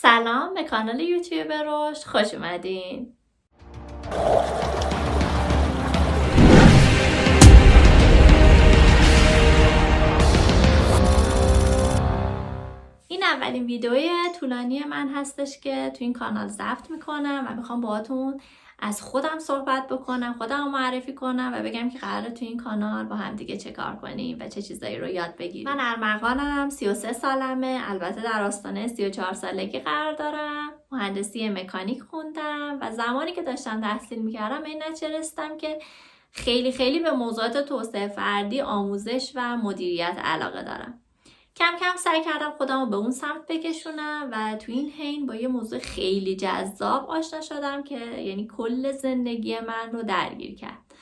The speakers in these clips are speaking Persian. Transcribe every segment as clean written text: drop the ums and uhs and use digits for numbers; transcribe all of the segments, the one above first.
سلام به کانال یوتیوب رشد، خوش اومدین. این اولین ویدیوی طولانی من هستش که تو این کانال ضبط میکنم و میخوام باهاتون از خودم صحبت بکنم، خودم رو معرفی کنم و بگم که قراره تو این کانال با هم دیگه چه کار کنیم و چه چیزایی رو یاد بگیریم. من ارمغانم، 33 سالمه، البته در آستانه 34 سالگی قرار دارم. مهندسی مکانیک خوندم و زمانی که داشتم تحصیل میکردم به این نتیجه رسیدم که خیلی به موضوعات توسعه فردی، آموزش و مدیریت علاقه دارم. کم کم سعی کردم خودم رو به اون سمت بکشونم و تو این حین با یه موضوع خیلی جذاب آشنا شدم که یعنی کل زندگی من رو درگیر کرد.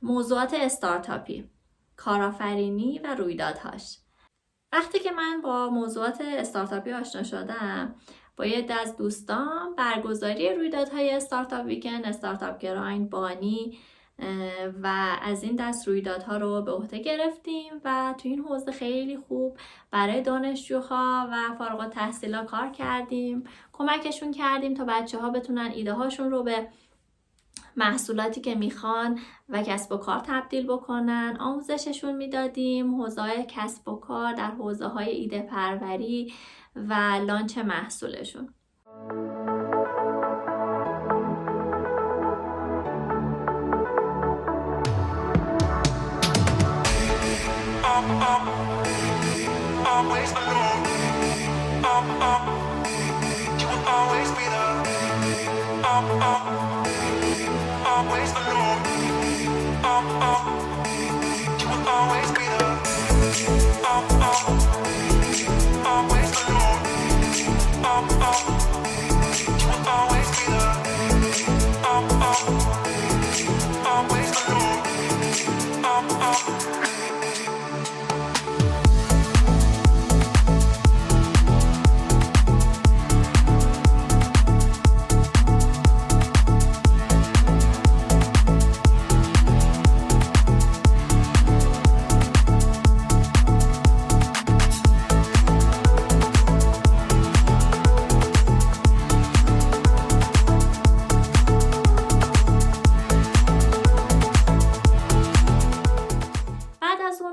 موضوعات استارتاپی، کارآفرینی و رویدادهاش. وقتی که من با موضوعات استارتاپی آشنا شدم، با یه عده از دوستان برگزاری رویدادهای استارتاپ ویکند، استارتاپ گرایند، بانی و از این دست رویدادها رو به عهده گرفتیم و تو این حوزه خیلی خوب برای دانشجوها و فارغ التحصیلا کار کردیم، کمکشون کردیم تا بچه‌ها بتونن ایده هاشون رو به محصولاتی که میخوان و کسب و کار تبدیل بکنن، آموزششون میدادیم، حوزه‌های کسب و کار در حوزه‌های ایده پروری و لانچ محصولشون. Always alone. You will always be there. Always alone. You will always be there. Always alone. You will always be there. Always alone.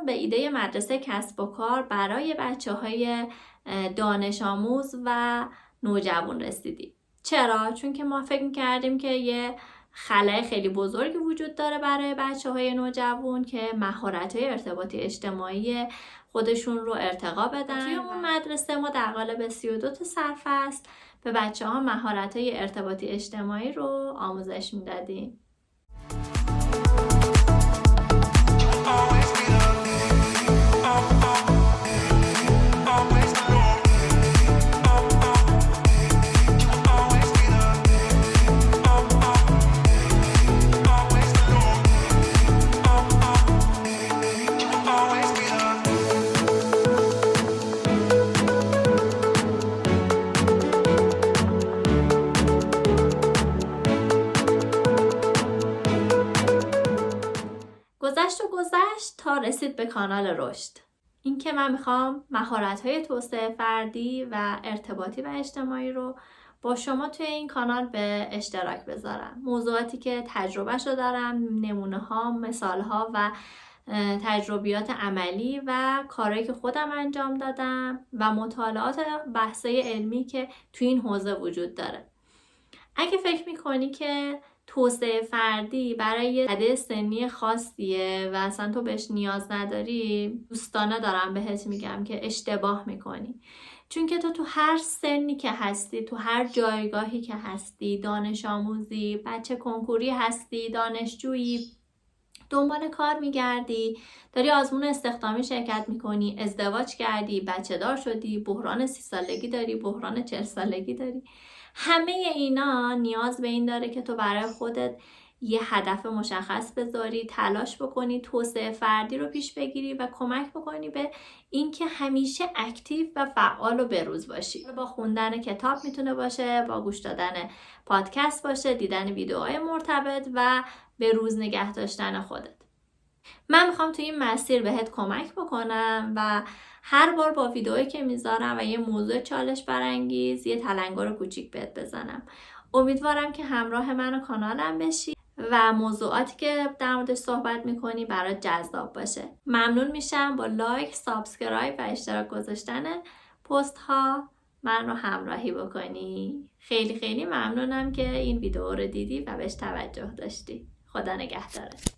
به ایده مدرسه کسب و کار برای بچه‌های دانش آموز و نوجوان رسیدیم. چرا؟ چون که ما فکر می‌کردیم که یه خلأ خیلی بزرگی وجود داره برای بچه‌های نوجوان که مهارت‌های ارتباطی اجتماعی خودشون رو ارتقا بدن. توی اون مدرسه ما در قالب 32 تا سرفصل به بچه‌ها مهارت‌های ارتباطی اجتماعی رو آموزش میدادیم. گذشت تا رسید به کانال رشد. این که من میخوام مهارت‌های توسعه فردی و ارتباطی و اجتماعی رو با شما توی این کانال به اشتراک بذارم. موضوعاتی که تجربه‌شو دارم، نمونه‌ها، مثال‌ها و تجربیات عملی و کارهایی که خودم انجام دادم و مطالعات بحث‌های علمی که توی این حوزه وجود داره. اگه فکر میکنی که توسعه فردی برای یه عده سنی خاصیه و اصلا تو بهش نیاز نداری، دوستانه دارم بهت میگم که اشتباه میکنی. چون که تو هر سنی که هستی، تو هر جایگاهی که هستی، دانش آموزی، بچه کنکوری هستی، دانشجویی، دنبال کار میگردی، داری آزمون استخدامی شرکت میکنی، ازدواج کردی، بچه دار شدی، بحران 30 سالگی داری، بحران 40 سالگی داری، همه اینا نیاز به این داره که تو برای خودت یه هدف مشخص بذاری، تلاش بکنی، توسعه فردی رو پیش بگیری و کمک بکنی به اینکه همیشه اکتیو و فعال و بروز باشی. با خوندن کتاب میتونه باشه، با گوش دادن پادکست باشه، دیدن ویدیوهای مرتبط و به روز نگه داشتن خودت. من میخوام توی این مسیر بهت کمک بکنم و هر بار با ویدئویی که میذارم و یه موضوع چالش برانگیز یه تلنگر کوچیک بهت بزنم. امیدوارم که همراه من و کانالم بشی و موضوعاتی که در موردش صحبت میکنی برات جذاب باشه. ممنون میشم با لایک، سابسکرایب و اشتراک گذاشتن پست ها من رو همراهی بکنی. خیلی خیلی ممنونم که این ویدیو رو دیدی و بهش توجه داشتی. خدا نگهدارت.